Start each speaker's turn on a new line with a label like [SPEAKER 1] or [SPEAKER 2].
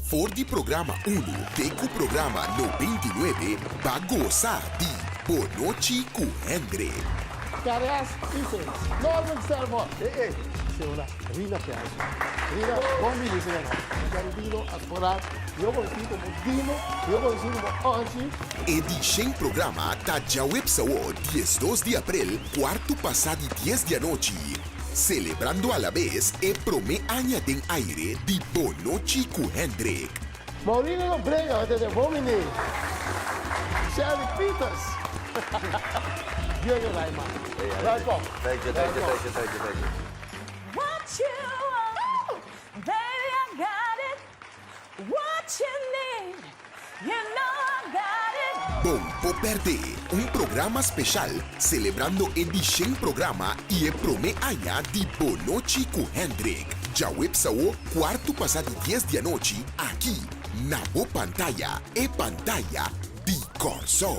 [SPEAKER 1] For di programa 1, teku programa 99, bagosa di Bonochi ku Hendrik.
[SPEAKER 2] Tareas Isis, Norman Servo. Segura, Rina Piazza. Rina, Bombi Lisena. Gandino, Asporat. Eu vou decir como Dino, eu vou decir como Anchi.
[SPEAKER 1] Edition programa ta jaweb sawo 12 de abril, cuarto pasado 10 de anoche. Celebrando a la vez el prome año de aire de Bonochi ku Hendrik.
[SPEAKER 2] Maurino não brega, vai ter de Bomini. Sherry Peters. Diego Laiman. Welcome.
[SPEAKER 3] Thank you.
[SPEAKER 4] What you want, baby, I got it. What you need, you know I got it.
[SPEAKER 1] Bombo Verde, un programa especial celebrando edition programa y el prome año de Bonochi ku Hendrik. Jaweb sawo cuarto pasado 10 de anoche aquí, na bo pantalla, pantalla de Corso.